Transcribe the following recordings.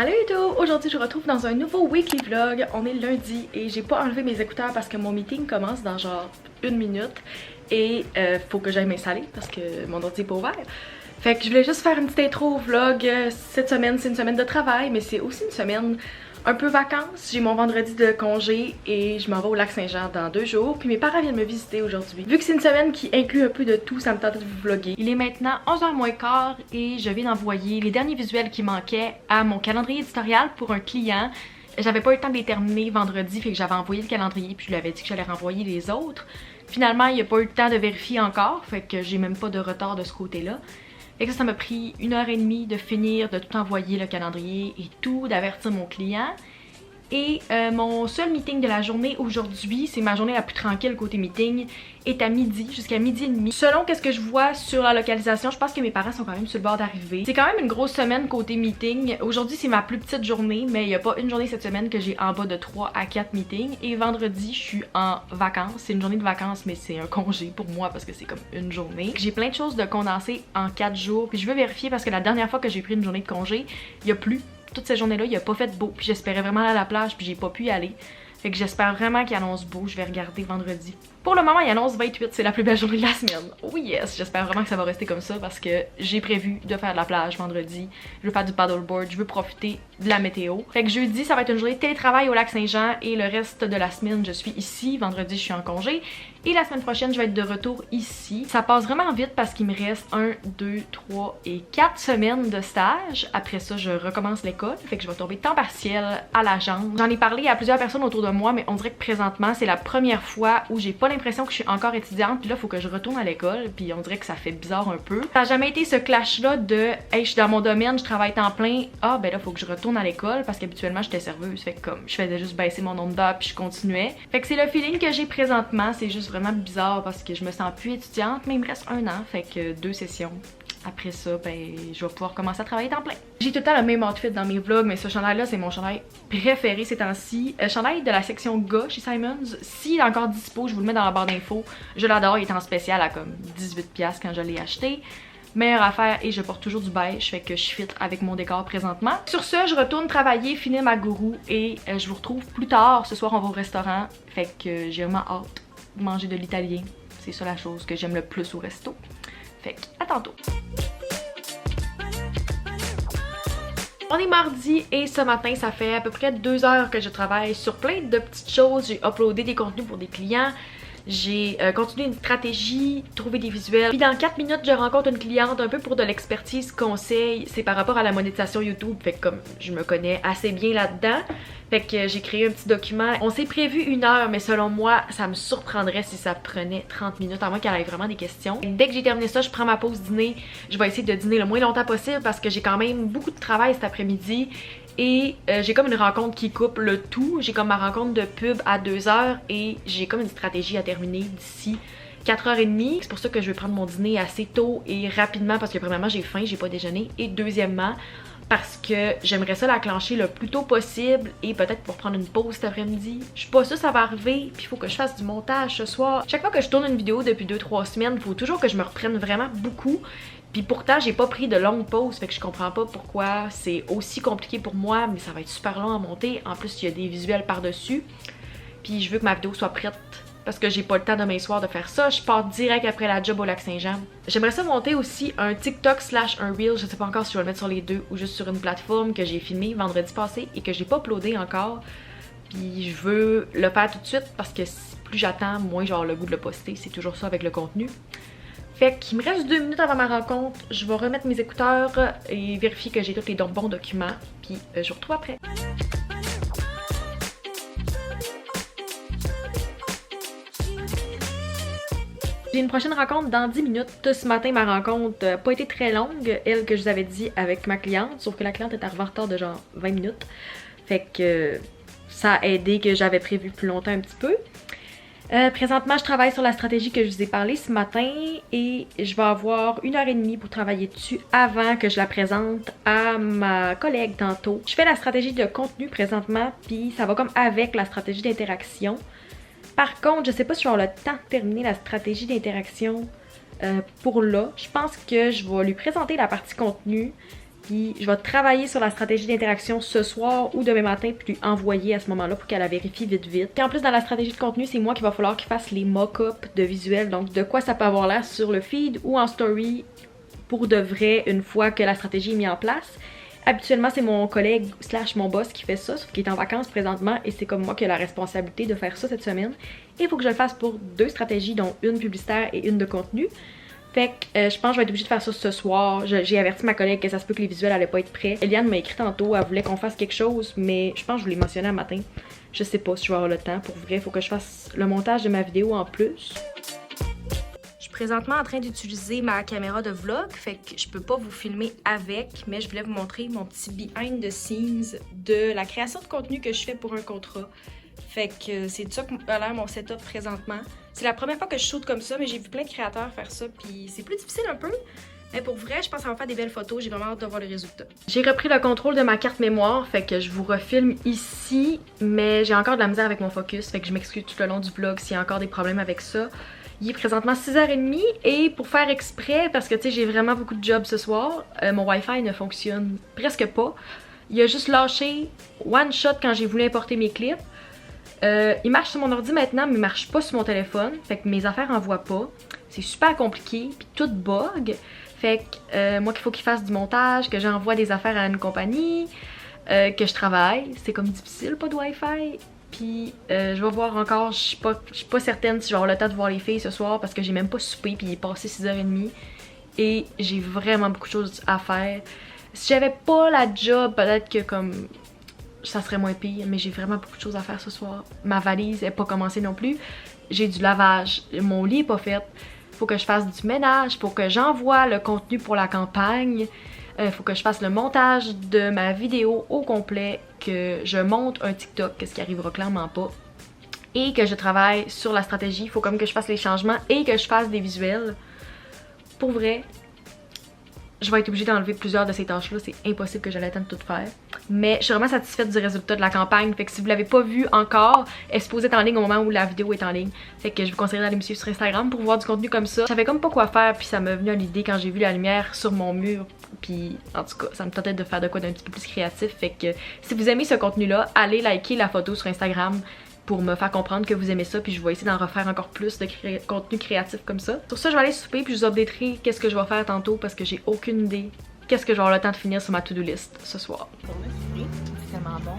Allô YouTube! Aujourd'hui je vous retrouve dans un nouveau weekly vlog. On est lundi et j'ai pas enlevé mes écouteurs parce que mon meeting commence dans genre 1 minute et faut que j'aille m'installer parce que mon ordi est pas ouvert. Fait que je voulais juste faire une petite intro au vlog. Cette semaine c'est une semaine de travail mais c'est aussi une semaine un peu vacances. J'ai mon vendredi de congé et je m'en vais au Lac-Saint-Jean dans 2 jours. Puis mes parents viennent me visiter aujourd'hui. Vu que c'est une semaine qui inclut un peu de tout, ça me tente de vous vlogger. Il est maintenant 11h moins quart et je viens d'envoyer les derniers visuels qui manquaient à mon calendrier éditorial pour un client. J'avais pas eu le temps de les terminer vendredi, fait que j'avais envoyé le calendrier puis je lui avais dit que j'allais renvoyer les autres. Finalement, il n'y a pas eu le temps de vérifier encore, fait que j'ai même pas de retard de ce côté-là. Et ça m'a pris 1h30 de finir de tout envoyer le calendrier et tout, d'avertir mon client. Et mon seul meeting de la journée aujourd'hui, c'est ma journée la plus tranquille côté meeting, est à midi, jusqu'à midi et demi. Selon qu'est-ce que je vois sur la localisation, je pense que mes parents sont quand même sur le bord d'arriver. C'est quand même une grosse semaine côté meeting. Aujourd'hui, c'est ma plus petite journée, mais il n'y a pas une journée cette semaine que j'ai en bas de 3 à 4 meetings. Et vendredi, je suis en vacances. C'est une journée de vacances, mais c'est un congé pour moi parce que c'est comme une journée. J'ai plein de choses de condenser en 4 jours. Puis je veux vérifier parce que la dernière fois que j'ai pris une journée de congé, il n'y a plus. Toute cette journée-là, il a pas fait beau, puis j'espérais vraiment aller à la plage, puis j'ai pas pu y aller. Fait que j'espère vraiment qu'il annonce beau, je vais regarder vendredi. Pour le moment, il annonce 28, c'est la plus belle journée de la semaine. Oh yes, j'espère vraiment que ça va rester comme ça parce que j'ai prévu de faire de la plage vendredi. Je veux faire du paddleboard, je veux profiter de la météo. Fait que jeudi, ça va être une journée de télétravail au Lac-Saint-Jean et le reste de la semaine, je suis ici. Vendredi, je suis en congé. Et la semaine prochaine, je vais être de retour ici. Ça passe vraiment vite parce qu'il me reste 1, 2, 3 et 4 semaines de stage. Après ça, je recommence l'école. Fait que je vais tomber temps partiel à l'agence. J'en ai parlé à plusieurs personnes autour de moi, mais on dirait que présentement, c'est la première fois où j'ai pas l'impression que je suis encore étudiante. Puis là, il faut que je retourne à l'école. Puis on dirait que ça fait bizarre un peu. Ça n'a jamais été ce clash-là de « Hey, je suis dans mon domaine, je travaille temps plein. Ah, ben là, il faut que je retourne à l'école. » Parce qu'habituellement, j'étais serveuse. Fait que comme, je faisais juste baisser mon nombre d'heures puis je continuais. Fait que c'est le feeling que j'ai présentement. C'est juste vraiment bizarre parce que je me sens plus étudiante, mais il me reste 1 an, fait que 2 sessions. Après ça, ben, je vais pouvoir commencer à travailler temps plein. J'ai tout le temps le même outfit dans mes vlogs, mais ce chandail-là, c'est mon chandail préféré ces temps-ci. Chandail de la section gars chez Simons. S'il est encore dispo, je vous le mets dans la barre d'infos. Je l'adore, il est en spécial à comme 18$ quand je l'ai acheté. Meilleure affaire et je porte toujours du beige, fait que je fit avec mon décor présentement. Sur ce, je retourne travailler, finir ma gourou et je vous retrouve plus tard. Ce soir, on va au restaurant, fait que j'ai vraiment hâte de manger de l'italien. C'est ça la chose que j'aime le plus au resto. Fait que à tantôt. On est mardi et ce matin, ça fait à peu près 2 heures que je travaille sur plein de petites choses. J'ai uploadé des contenus pour des clients. J'ai continué une stratégie, trouvé des visuels. Puis dans 4 minutes, je rencontre une cliente un peu pour de l'expertise conseil. C'est par rapport à la monétisation YouTube. Fait que comme je me connais assez bien là-dedans, fait que j'ai créé un petit document. On s'est prévu 1 heure, mais selon moi, ça me surprendrait si ça prenait 30 minutes, à moins qu'elle ait vraiment des questions. Dès que j'ai terminé ça, je prends ma pause dîner. Je vais essayer de dîner le moins longtemps possible parce que j'ai quand même beaucoup de travail cet après-midi. Et j'ai comme une rencontre qui coupe le tout. J'ai comme ma rencontre de pub à 2h et j'ai comme une stratégie à terminer d'ici 4h30. C'est pour ça que je vais prendre mon dîner assez tôt et rapidement parce que premièrement j'ai faim, j'ai pas déjeuné. Et deuxièmement parce que j'aimerais ça la clencher le plus tôt possible et peut-être pour prendre une pause cet après-midi. Je suis pas sûre ça va arriver puis il faut que je fasse du montage ce soir. Chaque fois que je tourne une vidéo depuis 2-3 semaines, il faut toujours que je me reprenne vraiment beaucoup. Puis pourtant, j'ai pas pris de longue pause, fait que je comprends pas pourquoi c'est aussi compliqué pour moi, mais ça va être super long à monter. En plus, il y a des visuels par-dessus. Puis je veux que ma vidéo soit prête parce que j'ai pas le temps demain soir de faire ça. Je pars direct après la job au Lac-Saint-Jean. J'aimerais ça monter aussi un TikTok / un Reel, je sais pas encore si je vais le mettre sur les deux ou juste sur une plateforme que j'ai filmé vendredi passé et que j'ai pas uploadé encore. Puis je veux le faire tout de suite parce que plus j'attends, moins j'ai le goût de le poster. C'est toujours ça avec le contenu. Fait qu'il me reste 2 minutes avant ma rencontre, je vais remettre mes écouteurs et vérifier que j'ai tous les bons documents, puis je vous retrouve après. J'ai une prochaine rencontre dans 10 minutes. Ce matin, ma rencontre n'a pas été très longue, elle que je vous avais dit avec ma cliente, sauf que la cliente est arrivée en retard de genre 20 minutes. Fait que ça a aidé que j'avais prévu plus longtemps un petit peu. Présentement, je travaille sur la stratégie que je vous ai parlé ce matin et je vais avoir 1h30 pour travailler dessus avant que je la présente à ma collègue tantôt. Je fais la stratégie de contenu présentement, puis ça va comme avec la stratégie d'interaction. Par contre, je sais pas si je vais avoir le temps de terminer la stratégie d'interaction pour là. Je pense que je vais lui présenter la partie contenu Puis je vais travailler sur la stratégie d'interaction ce soir ou demain matin puis lui envoyer à ce moment-là pour qu'elle la vérifie vite vite. Puis en plus dans la stratégie de contenu, c'est moi qu'il va falloir qu'il fasse les mock-ups de visuels, donc de quoi ça peut avoir l'air sur le feed ou en story pour de vrai une fois que la stratégie est mise en place. Habituellement, c'est mon collègue slash mon boss qui fait ça, sauf qu'il est en vacances présentement et c'est comme moi qui ai la responsabilité de faire ça cette semaine. Et il faut que je le fasse pour 2 stratégies, dont une publicitaire et une de contenu. Fait que je pense que je vais être obligée de faire ça ce soir. J'ai averti ma collègue que ça se peut que les visuels allaient pas être prêts. Eliane m'a écrit tantôt, elle voulait qu'on fasse quelque chose, mais je pense que je vous l'ai mentionné un matin. Je sais pas si je vais avoir le temps. Pour vrai, il faut que je fasse le montage de ma vidéo en plus. Présentement en train d'utiliser ma caméra de vlog, fait que je peux pas vous filmer avec, mais je voulais vous montrer mon petit behind the scenes de la création de contenu que je fais pour un contrat. Fait que c'est de ça que a l'air mon setup présentement. C'est la première fois que je shoot comme ça, mais j'ai vu plein de créateurs faire ça, puis c'est plus difficile un peu. Mais pour vrai, je pense que ça va faire des belles photos, j'ai vraiment hâte de voir le résultat. J'ai repris le contrôle de ma carte mémoire, fait que je vous refilme ici, mais j'ai encore de la misère avec mon focus, fait que je m'excuse tout le long du vlog s'il y a encore des problèmes avec ça. Il est présentement 6h30 et pour faire exprès, parce que tu sais j'ai vraiment beaucoup de jobs ce soir, mon Wi-Fi ne fonctionne presque pas. Il a juste lâché one shot quand j'ai voulu importer mes clips. Il marche sur mon ordi maintenant mais il marche pas sur mon téléphone, fait que mes affaires envoient pas. C'est super compliqué puis tout bug. Fait que moi qu'il faut qu'il fasse du montage, que j'envoie des affaires à une compagnie, que je travaille. C'est comme difficile, pas de Wi-Fi. Puis je vais voir encore, je suis pas certaine si je vais avoir le temps de voir les filles ce soir parce que j'ai même pas soupé puis il est passé 6h30 et j'ai vraiment beaucoup de choses à faire. Si j'avais pas la job, peut-être que comme ça serait moins pire, mais j'ai vraiment beaucoup de choses à faire ce soir. Ma valise est pas commencée non plus. J'ai du lavage, mon lit est pas fait. Faut que je fasse du ménage, faut que j'envoie le contenu pour la campagne. Faut que je fasse le montage de ma vidéo au complet, que je monte un TikTok, ce qui arrivera clairement pas, et que je travaille sur la stratégie. Faut comme que je fasse les changements et que je fasse des visuels. Pour vrai, je vais être obligée d'enlever plusieurs de ces tâches-là, c'est impossible que je l'attende de tout faire. Mais je suis vraiment satisfaite du résultat de la campagne, fait que si vous l'avez pas vu encore, elle est supposée être en ligne au moment où la vidéo est en ligne. Fait que je vous conseille d'aller me suivre sur Instagram pour voir du contenu comme ça. Je savais comme pas quoi faire, puis ça m'est venu à l'idée quand j'ai vu la lumière sur mon mur. Puis en tout cas, ça me tentait de faire de quoi d'un petit peu plus créatif. Fait que si vous aimez ce contenu-là, allez liker la photo sur Instagram pour me faire comprendre que vous aimez ça, puis je vais essayer d'en refaire encore plus de contenu créatif comme ça. Sur ça, je vais aller souper, puis je vous updaterai qu'est-ce que je vais faire tantôt parce que j'ai aucune idée qu'est-ce que je vais avoir le temps de finir sur ma to-do list ce soir. C'est tellement bon,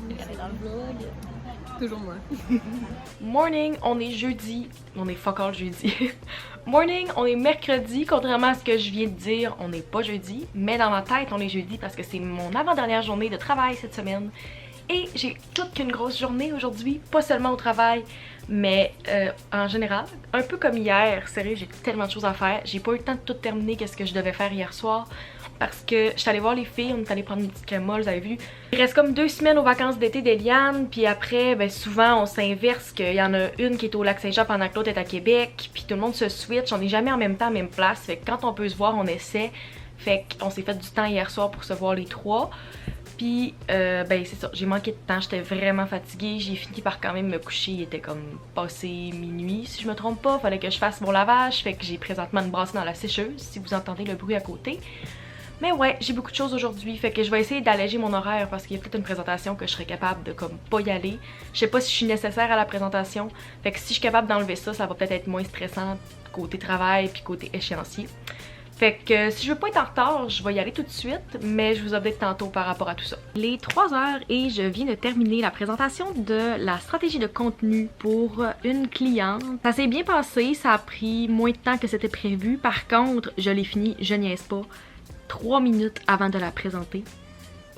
regardez dans le vlog. Toujours moi. Morning, on est jeudi. On est fuck all jeudi. Morning, on est mercredi. Contrairement à ce que je viens de dire, on n'est pas jeudi. Mais dans ma tête, on est jeudi parce que c'est mon avant-dernière journée de travail cette semaine. Et j'ai toute qu'une grosse journée aujourd'hui, pas seulement au travail, mais en général, un peu comme hier. Sérieux, j'ai tellement de choses à faire. J'ai pas eu le temps de tout terminer qu'est-ce que je devais faire hier soir parce que je suis allée voir les filles, on est allé prendre une petite crème molle, vous avez vu. Il reste comme 2 semaines aux vacances d'été d'Eliane, puis après, ben souvent on s'inverse, qu'il y en a une qui est au Lac-Saint-Jean pendant que l'autre est à Québec, puis tout le monde se switch, on n'est jamais en même temps, même place, fait que quand on peut se voir, on essaie. Fait qu'on s'est fait du temps hier soir pour se voir les 3. Puis, ben c'est ça, j'ai manqué de temps, j'étais vraiment fatiguée, j'ai fini par quand même me coucher, il était comme passé minuit si je me trompe pas, fallait que je fasse mon lavage, fait que j'ai présentement une brasse dans la sécheuse, si vous entendez le bruit à côté. Mais ouais, j'ai beaucoup de choses aujourd'hui, fait que je vais essayer d'alléger mon horaire parce qu'il y a peut-être une présentation que je serais capable de comme pas y aller. Je sais pas si je suis nécessaire à la présentation, fait que si je suis capable d'enlever ça, ça va peut-être être moins stressant côté travail puis côté échéancier. Fait que si je veux pas être en retard, je vais y aller tout de suite, mais je vous update tantôt par rapport à tout ça. Les 3h et je viens de terminer la présentation de la stratégie de contenu pour une cliente. Ça s'est bien passé, ça a pris moins de temps que c'était prévu. Par contre, je l'ai fini, je niaise pas, 3 minutes avant de la présenter.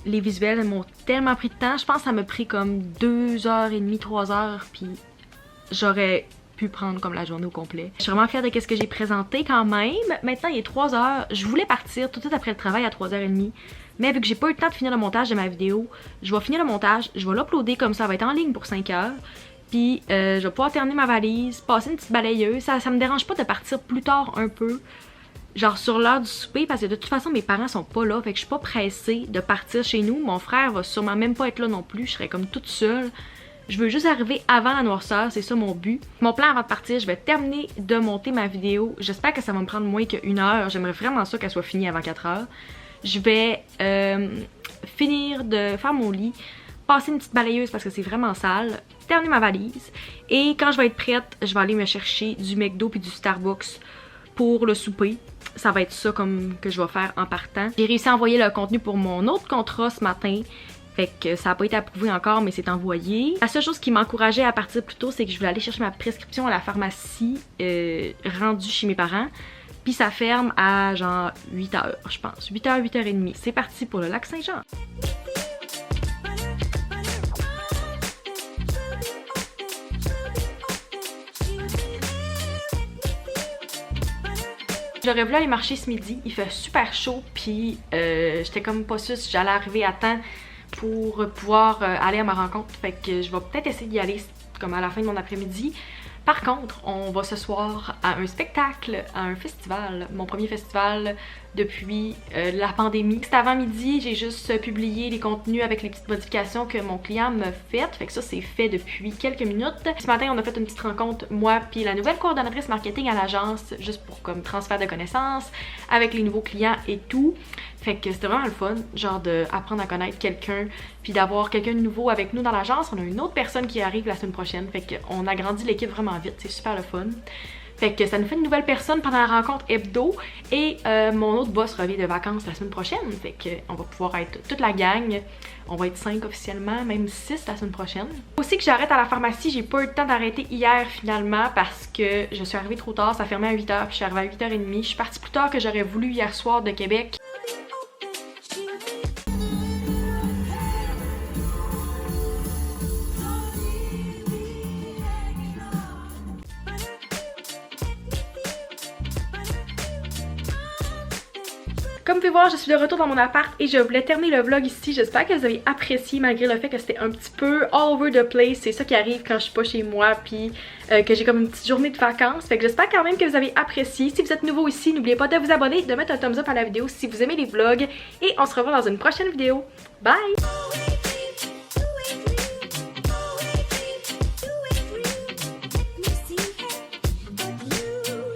Les visuels m'ont tellement pris de temps, je pense que ça m'a pris comme 2h30, 3h, puis j'aurais pu prendre comme la journée au complet. Je suis vraiment fière de ce que j'ai présenté quand même. Maintenant il est 3h, je voulais partir tout de suite après le travail à 3h30, mais vu que j'ai pas eu le temps de finir le montage de ma vidéo, je vais finir le montage, je vais l'uploader comme ça, va être en ligne pour 5h. Puis je vais pouvoir terminer ma valise, passer une petite balayeuse, ça me dérange pas de partir plus tard un peu, genre sur l'heure du souper, parce que de toute façon mes parents sont pas là, fait que je suis pas pressée de partir chez nous. Mon frère va sûrement même pas être là non plus, je serais comme toute seule. Je veux juste arriver avant la noirceur, c'est ça mon but. Mon plan avant de partir, je vais terminer de monter ma vidéo. J'espère que ça va me prendre moins qu'1 heure. J'aimerais vraiment ça qu'elle soit finie avant 4h. je vais finir de faire mon lit, passer une petite balayeuse parce que c'est vraiment sale, terminer ma valise et quand je vais être prête, je vais aller me chercher du McDo puis du Starbucks pour le souper. Ça va être ça comme que je vais faire en partant. J'ai réussi à envoyer le contenu pour mon autre contrat ce matin. Fait que ça n'a pas été approuvé encore, mais c'est envoyé. La seule chose qui m'encourageait à partir plus tôt, c'est que je voulais aller chercher ma prescription à la pharmacie rendue chez mes parents. Puis ça ferme à genre 8h, je pense. 8h, 8h30. C'est parti pour le lac Saint-Jean. J'aurais voulu aller marcher ce midi, il fait super chaud, puis j'étais comme pas sûre si j'allais arriver à temps pour pouvoir aller à ma rencontre. Fait que je vais peut-être essayer d'y aller comme à la fin de mon après-midi. Par contre, on va ce soir à un spectacle, à un festival, mon premier festival depuis la pandémie. C'était avant midi, j'ai juste publié les contenus avec les petites modifications que mon client m'a faites. Fait que ça, c'est fait depuis quelques minutes. Ce matin, on a fait une petite rencontre, moi puis la nouvelle coordonnatrice marketing à l'agence, juste pour comme transfert de connaissances avec les nouveaux clients et tout. Fait que c'était vraiment le fun, genre d'apprendre à connaître quelqu'un puis d'avoir quelqu'un de nouveau avec nous dans l'agence. On a une autre personne qui arrive la semaine prochaine, fait qu'on agrandit l'équipe vraiment vite, c'est super le fun. Fait que ça nous fait une nouvelle personne pendant la rencontre hebdo et mon autre boss revient de vacances la semaine prochaine, fait qu'on va pouvoir être toute la gang. On va être 5 officiellement, même 6 la semaine prochaine. Aussi que j'arrête à la pharmacie, j'ai pas eu le temps d'arrêter hier finalement parce que je suis arrivée trop tard, ça fermait à 8h puis je suis arrivée à 8h30. Je suis partie plus tard que j'aurais voulu hier soir de Québec. Comme vous pouvez voir, je suis de retour dans mon appart et je voulais terminer le vlog ici. J'espère que vous avez apprécié malgré le fait que c'était un petit peu all over the place. C'est ça qui arrive quand je suis pas chez moi puis que j'ai comme une petite journée de vacances. Fait que j'espère quand même que vous avez apprécié. Si vous êtes nouveau ici, n'oubliez pas de vous abonner, de mettre un thumbs up à la vidéo si vous aimez les vlogs. Et on se revoit dans une prochaine vidéo. Bye!